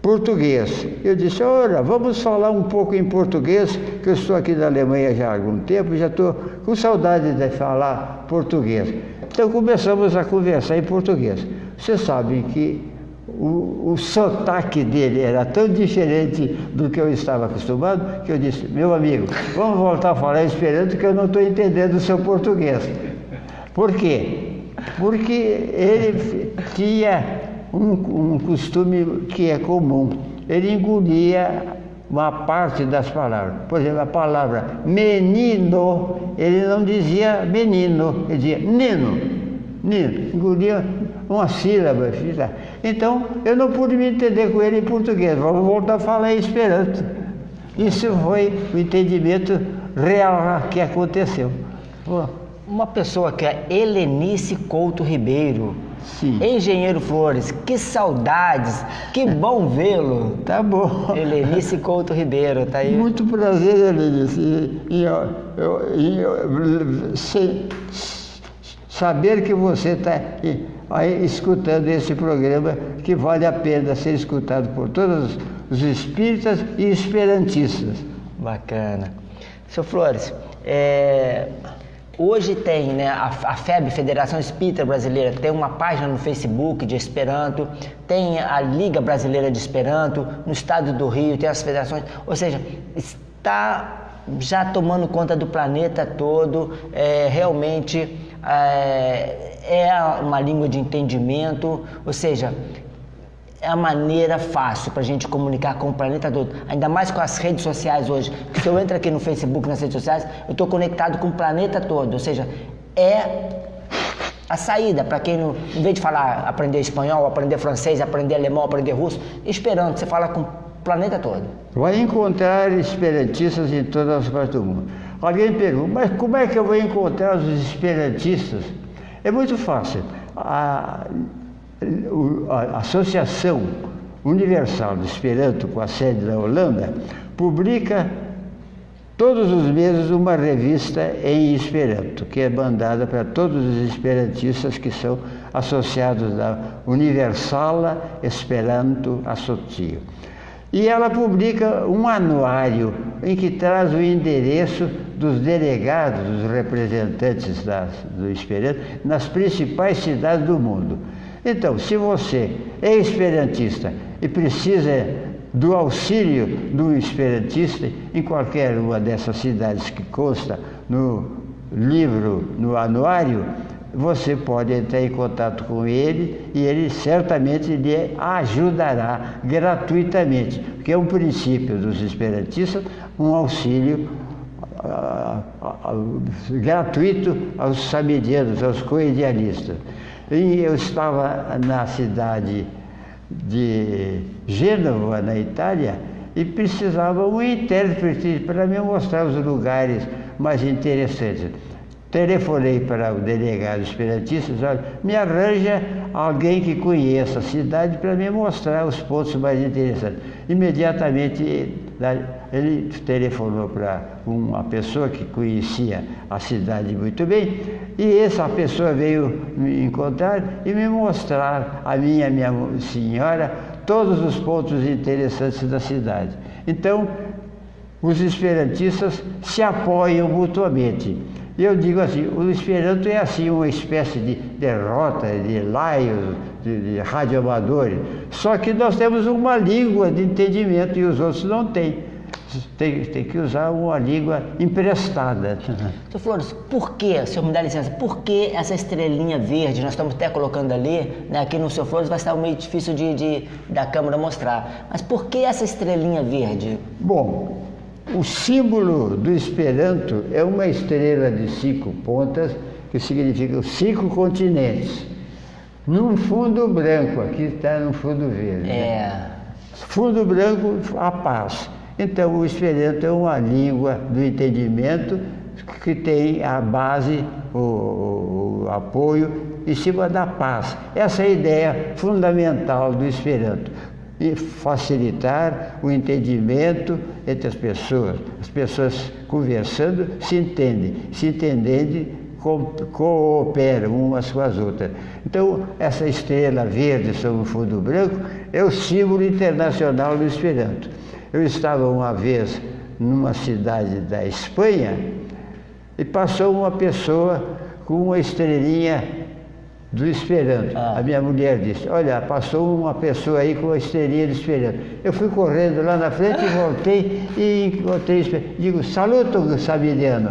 português. Eu disse, ora, vamos falar um pouco em português, que eu estou aqui na Alemanha já há algum tempo e já estou com saudade de falar português. Então começamos a conversar em português. Vocês sabem que o sotaque dele era tão diferente do que eu estava acostumado, que eu disse, meu amigo, vamos voltar a falar Esperanto, que eu não estou entendendo o seu português. Por quê? Porque ele tinha um costume que é comum. Ele engolia uma parte das palavras. Por exemplo, a palavra menino, ele não dizia menino, ele dizia nino, nino, engolia uma sílaba. Então, eu não pude me entender com ele em português, vamos voltar a falar em Esperanto. Isso foi o entendimento real que aconteceu. Uma pessoa que é Helenice Couto Ribeiro, sim. Engenheiro Flores, que saudades, que bom vê-lo. Tá bom. Helenice Couto Ribeiro, tá aí. Muito prazer, Helenice, saber que você está aí escutando esse programa, que vale a pena ser escutado por todos os espíritas e esperantistas. Bacana. Seu Flores, hoje tem, né, a FEB, Federação Espírita Brasileira, tem uma página no Facebook de Esperanto, tem a Liga Brasileira de Esperanto, no estado do Rio tem as federações, ou seja, está já tomando conta do planeta todo, realmente é uma língua de entendimento, ou seja, é a maneira fácil para a gente comunicar com o planeta todo, ainda mais com as redes sociais hoje. Se eu entro aqui no Facebook, nas redes sociais, eu estou conectado com o planeta todo, ou seja, é a saída para quem, em vez de falar, aprender espanhol, aprender francês, aprender alemão, aprender russo, Esperanto, você fala com o planeta todo. Vai encontrar esperantistas em todas as partes do mundo. Alguém pergunta, mas como é que eu vou encontrar os esperantistas? É muito fácil. A Associação Universal de Esperanto, com a sede na Holanda, publica todos os meses uma revista em Esperanto, que é mandada para todos os esperantistas que são associados da Universala Esperanto Asocio. E ela publica um anuário em que traz o endereço dos delegados, dos representantes do Esperanto, nas principais cidades do mundo. Então, se você é esperantista e precisa do auxílio do esperantista em qualquer uma dessas cidades que consta no livro, no anuário, você pode entrar em contato com ele e ele certamente lhe ajudará gratuitamente, porque é um princípio dos esperantistas, um auxílio gratuito aos samedianos, aos coidealistas. E eu estava na cidade de Gênova, na Itália, e precisava um intérprete para me mostrar os lugares mais interessantes. Telefonei para o delegado esperantista, olha, me arranja alguém que conheça a cidade para me mostrar os pontos mais interessantes. Imediatamente ele telefonou para uma pessoa que conhecia a cidade muito bem, e essa pessoa veio me encontrar e me mostrar, a minha senhora, todos os pontos interessantes da cidade. Então, os esperantistas se apoiam mutuamente. E eu digo assim, o Esperanto é assim uma espécie de derrota, de laios, de radioamadores, só que nós temos uma língua de entendimento e os outros não têm. Tem que usar uma língua emprestada. Sr. Flores, por que, senhor me dá licença, por que essa estrelinha verde, nós estamos até colocando ali, né, aqui no Sr. Flores vai estar meio difícil da câmera mostrar, mas por que essa estrelinha verde? Bom, o símbolo do Esperanto é uma estrela de 5 pontas, que significa os 5 continentes, num fundo branco, aqui está no fundo verde. Né? Fundo branco, a paz. Então, o Esperanto é uma língua do entendimento que tem a base, o apoio em cima da paz. Essa é a ideia fundamental do Esperanto. E facilitar o entendimento entre as pessoas conversando se entendendo, cooperam umas com as outras. Então, essa estrela verde sobre o fundo branco é o símbolo internacional do Esperanto. Eu estava uma vez numa cidade da Espanha e passou uma pessoa com uma estrelinha do Esperanto. A minha mulher disse, olha, passou uma pessoa aí com a estrelinha do Esperanto. Eu fui correndo lá na frente e voltei e encontrei Esperanto. Digo, saluto, Sabiniano,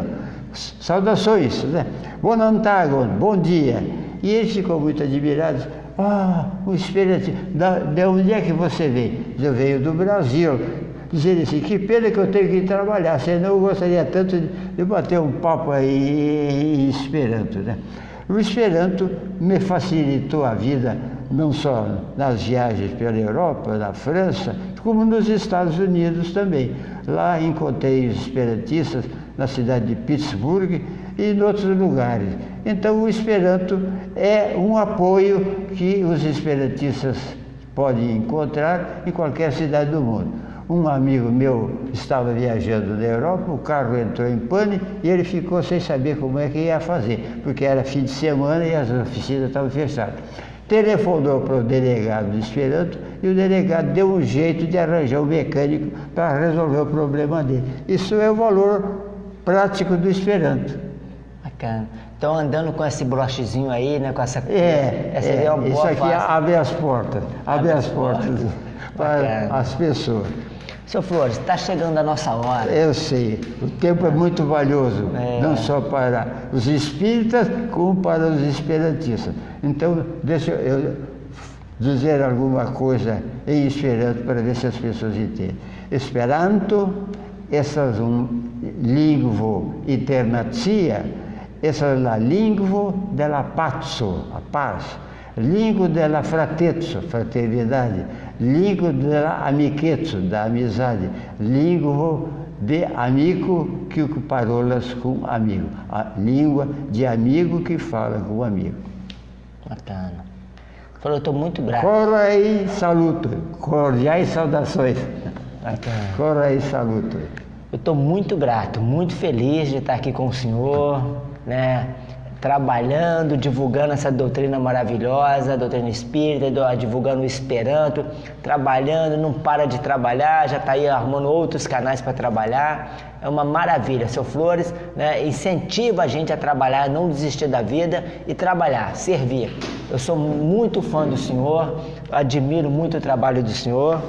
saudações, né? Buon antagon, bom dia. E ele ficou muito admirado. O Esperanto, de onde é que você veio? Eu venho do Brasil. Dizendo assim, que pena que eu tenho que ir trabalhar, senão eu gostaria tanto de bater um papo aí em Esperanto, né? O Esperanto me facilitou a vida, não só nas viagens pela Europa, na França, como nos Estados Unidos também. Lá encontrei os esperantistas na cidade de Pittsburgh e em outros lugares. Então o Esperanto é um apoio que os esperantistas podem encontrar em qualquer cidade do mundo. Um amigo meu estava viajando na Europa, o carro entrou em pane e ele ficou sem saber como é que ia fazer, porque era fim de semana e as oficinas estavam fechadas. Telefonou para o delegado do Esperanto e o delegado deu um jeito de arranjar um mecânico para resolver o problema dele. Isso é o valor prático do Esperanto. Bacana. Então, andando com esse brochezinho aí, né, com essa é uma boa isso aqui fase. Abre as portas para as pessoas. Seu Flores, está chegando a nossa hora. Eu sei, o tempo é muito valioso, não só para os espíritas, como para os esperantistas. Então, deixa eu dizer alguma coisa em esperanto para ver se as pessoas entendem. Esperanto, essas lingvo internacia, essa é a lingvo della pazzo, a paz. Língua della fratezza, fraternidade. Língua della amichetto, da amizade. Língua de amigo que parolas com amigo. A língua de amigo que fala com amigo. Bacana. Falou, eu estou muito grato. Cora e saluto. Cordiais saudações. Bacana. Cora e saluto. Eu estou muito grato, muito feliz de estar aqui com o senhor, né? Trabalhando, divulgando essa doutrina maravilhosa, a doutrina espírita, divulgando o Esperanto, trabalhando, não para de trabalhar, já está aí arrumando outros canais para trabalhar, é uma maravilha. Seu Flores, né, incentiva a gente a trabalhar, não desistir da vida e trabalhar, servir. Eu sou muito fã do senhor, admiro muito o trabalho do senhor.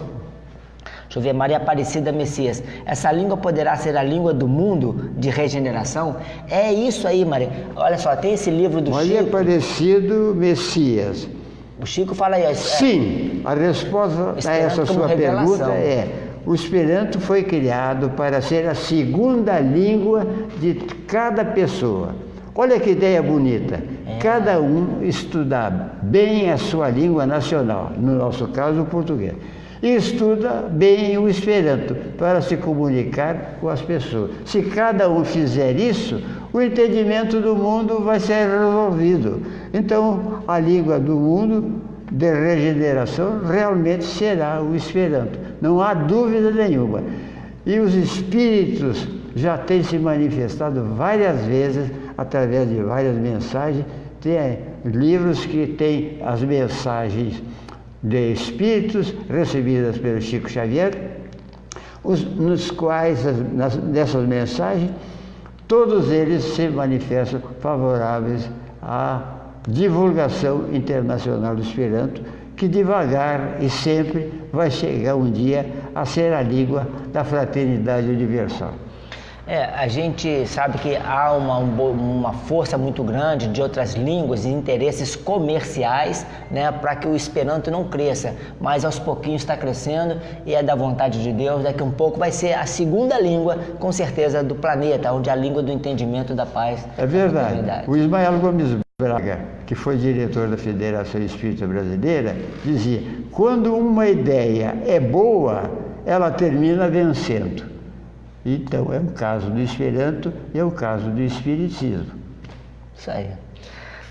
Deixa eu ver, Maria Aparecida Messias. Essa língua poderá ser a língua do mundo de regeneração? É isso aí, Maria. Olha só, tem esse livro do Maria Chico. Maria Aparecida Messias. O Chico fala aí. Sim, a resposta a essa sua pergunta é: o Esperanto foi criado para ser a segunda língua de cada pessoa. Olha que ideia bonita. Cada um estudar bem a sua língua nacional, no nosso caso o português. E estuda bem o Esperanto para se comunicar com as pessoas. Se cada um fizer isso, o entendimento do mundo vai ser resolvido. Então, a língua do mundo de regeneração realmente será o Esperanto. Não há dúvida nenhuma. E os espíritos já têm se manifestado várias vezes através de várias mensagens. Tem livros que têm as mensagens de espíritos recebidas pelo Chico Xavier, nos quais, nessas mensagens, todos eles se manifestam favoráveis à divulgação internacional do Esperanto, que devagar e sempre vai chegar um dia a ser a língua da fraternidade universal. A gente sabe que há uma força muito grande de outras línguas e interesses comerciais, né, para que o Esperanto não cresça, mas aos pouquinhos está crescendo e é da vontade de Deus. Daqui a um pouco vai ser a segunda língua, com certeza, do planeta, onde é a língua do entendimento, da paz. É verdade. O Ismael Gomes Braga, que foi diretor da Federação Espírita Brasileira, dizia: quando uma ideia é boa, ela termina vencendo. Então é o caso do Esperanto e é o caso do Espiritismo. Isso aí.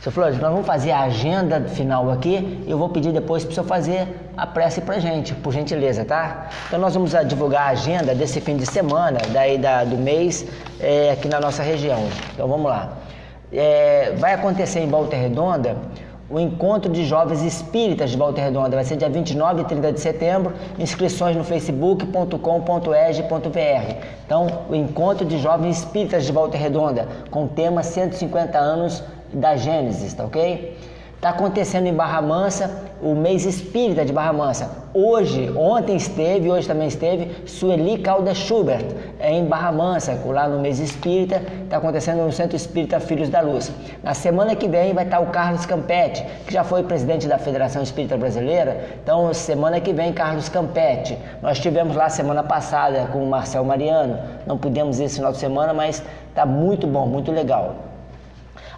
Seu Flores, nós vamos fazer a agenda final aqui e eu vou pedir depois para o senhor fazer a prece para a gente, por gentileza, tá? Então nós vamos divulgar a agenda desse fim de semana, do mês, aqui na nossa região. Então vamos lá. Vai acontecer em Volta Redonda o encontro de jovens espíritas de Volta Redonda. Vai ser dia 29 e 30 de setembro. Inscrições no facebook.com.eg.br. Então, o encontro de jovens espíritas de Volta Redonda, com o tema 150 anos da Gênesis, tá ok? Está acontecendo em Barra Mansa o mês espírita de Barra Mansa. Ontem esteve, hoje também esteve, Sueli Caldas Schubert, em Barra Mansa, lá no mês espírita. Está acontecendo no Centro Espírita Filhos da Luz. Na semana que vem vai estar o Carlos Campetti, que já foi presidente da Federação Espírita Brasileira. Então, semana que vem, Carlos Campetti. Nós estivemos lá semana passada com o Marcel Mariano. Não pudemos ir esse final de semana, mas está muito bom, muito legal.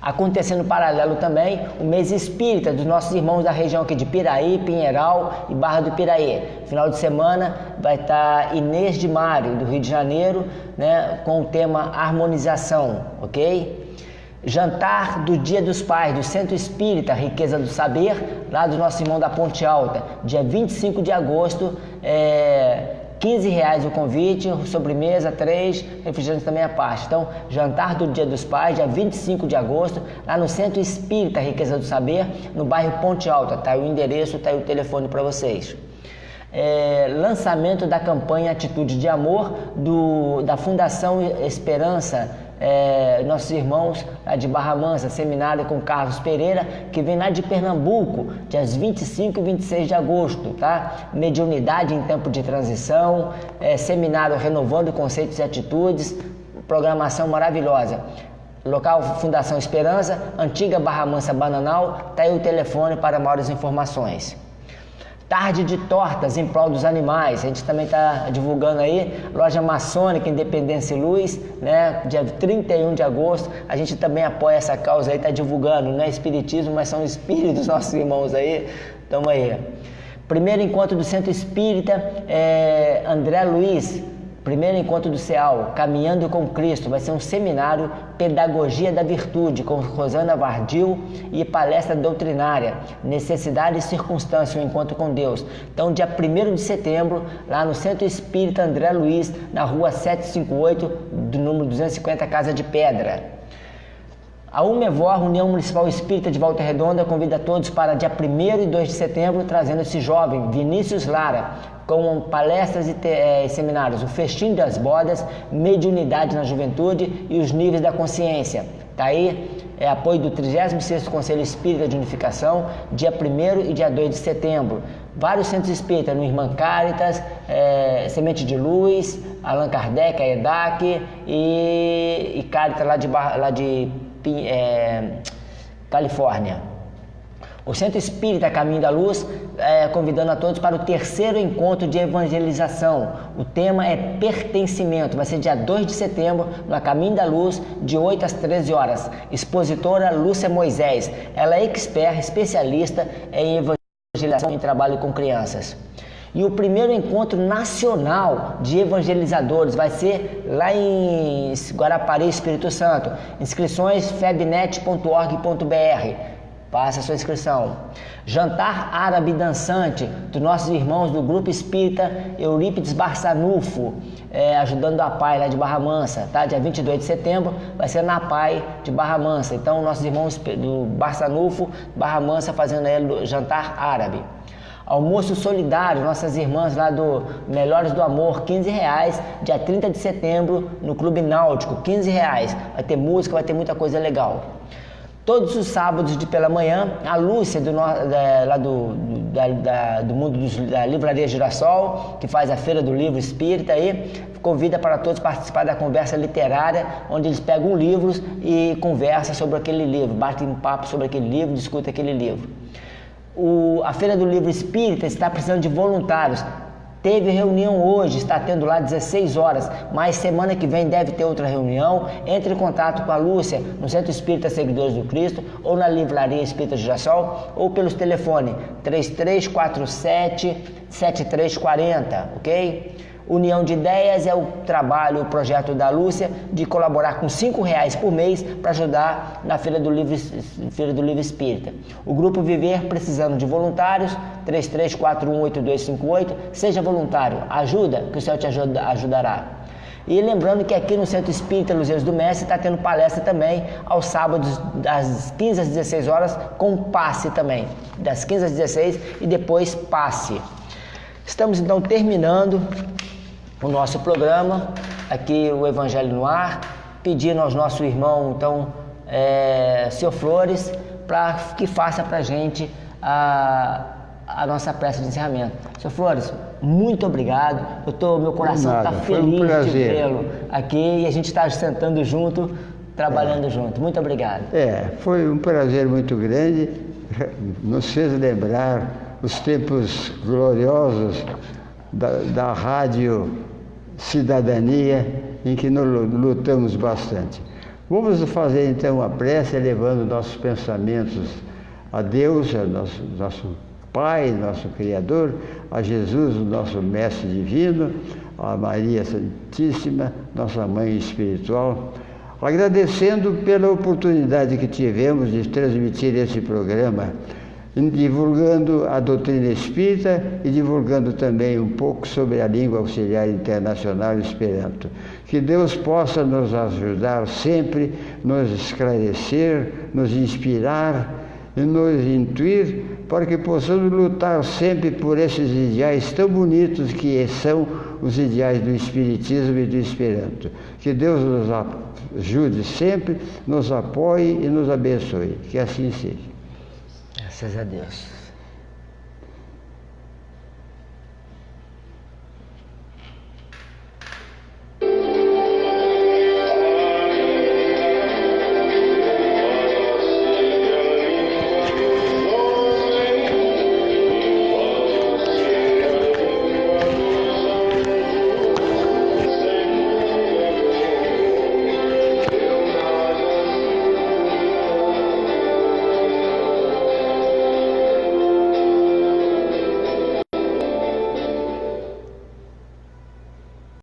Acontecendo paralelo também o mês espírita dos nossos irmãos da região aqui de Piraí, Pinheiral e Barra do Piraí. Final de semana vai estar Inês de Mário, do Rio de Janeiro, né, com o tema harmonização, ok? Jantar do Dia dos Pais, do Centro Espírita Riqueza do Saber, lá do nosso irmão da Ponte Alta, dia 25 de agosto, R$15 o convite, sobremesa 3, refrigerante também à parte. Então, jantar do Dia dos Pais, dia 25 de agosto, lá no Centro Espírita Riqueza do Saber, no bairro Ponte Alta. Tá aí o endereço, tá aí o telefone para vocês. Lançamento da campanha Atitude de Amor da Fundação Esperança, nossos irmãos lá de Barra Mansa, seminário com Carlos Pereira, que vem lá de Pernambuco, dias 25 e 26 de agosto, tá? Mediunidade em tempo de transição, seminário renovando conceitos e atitudes, programação maravilhosa. Local Fundação Esperança, antiga Barra Mansa Bananal, tá aí o telefone para maiores informações. Tarde de tortas em prol dos animais, a gente também está divulgando aí, loja maçônica Independência e Luz, né, dia 31 de agosto, a gente também apoia essa causa aí, está divulgando, não é espiritismo, mas são espíritos nossos irmãos aí, tamo aí. Primeiro encontro do Centro Espírita, André Luiz, primeiro encontro do CEAL, Caminhando com Cristo, vai ser um seminário Pedagogia da Virtude, com Rosana Vardil e palestra doutrinária, Necessidade e Circunstância, o Encontro com Deus. Então, dia 1º de setembro, lá no Centro Espírita André Luiz, na rua 758, do número 250, Casa de Pedra. A UMEVOR, União Municipal Espírita de Volta Redonda, convida todos para dia 1º e 2 de setembro, trazendo esse jovem, Vinícius Lara, com palestras e seminários, o Festim das Bodas, Mediunidade na Juventude e os Níveis da Consciência. Tá aí, apoio do 36º Conselho Espírita de Unificação, dia 1º e dia 2 de setembro. Vários centros espíritas, no Irmã Caritas, Semente de Luz, Allan Kardec, a EDAC e Caritas lá de Califórnia. O Centro Espírita Caminho da Luz, convidando a todos para o 3º encontro de evangelização. O tema é pertencimento. Vai ser dia 2 de setembro, no Caminho da Luz, de 8 às 13 horas. Expositora Lúcia Moisés. Ela é especialista em evangelização e trabalho com crianças. E o primeiro encontro nacional de evangelizadores vai ser lá em Guarapari, Espírito Santo. Inscrições febnet.org.br. Faça a sua inscrição. Jantar árabe dançante dos nossos irmãos do Grupo Espírita Eurípides Barçanufo, ajudando a PAI lá de Barra Mansa, tá? Dia 22 de setembro vai ser na PAI de Barra Mansa. Então, nossos irmãos do Barçanufo, Barra Mansa, fazendo aí o jantar árabe. Almoço solidário, nossas irmãs lá do Melhores do Amor, R$15, dia 30 de setembro, no Clube Náutico, R$15. Vai ter música, vai ter muita coisa legal. Todos os sábados pela manhã, a Lúcia, lá do mundo da Livraria Girassol, que faz a Feira do Livro Espírita, aí, convida para todos participar da conversa literária, onde eles pegam livros e conversam sobre aquele livro, batem um papo sobre aquele livro, discutem aquele livro. A Feira do Livro Espírita está precisando de voluntários. Teve reunião hoje, está tendo lá 16 horas, mas semana que vem deve ter outra reunião. Entre em contato com a Lúcia no Centro Espírita Seguidores do Cristo, ou na Livraria Espírita Girassol, ou pelos telefones 3347-7340, ok? União de Ideias é o projeto da Lúcia de colaborar com R$5 por mês para ajudar na Feira do Livro Espírita. O Grupo Viver precisando de voluntários, 33418258, seja voluntário, ajuda que o Senhor te ajudará. E lembrando que aqui no Centro Espírita Luzeiros do Mestre está tendo palestra também aos sábados das 15 às 16 horas com passe também, das 15 às 16 e depois passe. Estamos então terminando o nosso programa, aqui o Evangelho no Ar, pedindo aos nosso irmão, então, Sr. Flores, para que faça para a gente a nossa prece de encerramento. Sr. Flores, muito obrigado, meu coração está feliz de vê-lo aqui e a gente está sentando junto, trabalhando junto. Muito obrigado. Foi um prazer muito grande, nos fez lembrar os tempos gloriosos da Rádio Cidadania, em que nós lutamos bastante. Vamos fazer então a prece, elevando nossos pensamentos a Deus, a nosso Pai, nosso Criador, a Jesus, o nosso Mestre Divino, a Maria Santíssima, nossa Mãe Espiritual, agradecendo pela oportunidade que tivemos de transmitir esse programa, divulgando a doutrina espírita e divulgando também um pouco sobre a língua auxiliar internacional Esperanto. Que Deus possa nos ajudar sempre, nos esclarecer, nos inspirar e nos intuir, para que possamos lutar sempre por esses ideais tão bonitos que são os ideais do Espiritismo e do Esperanto. Que Deus nos ajude sempre, nos apoie e nos abençoe. Que assim seja. Graças a Deus.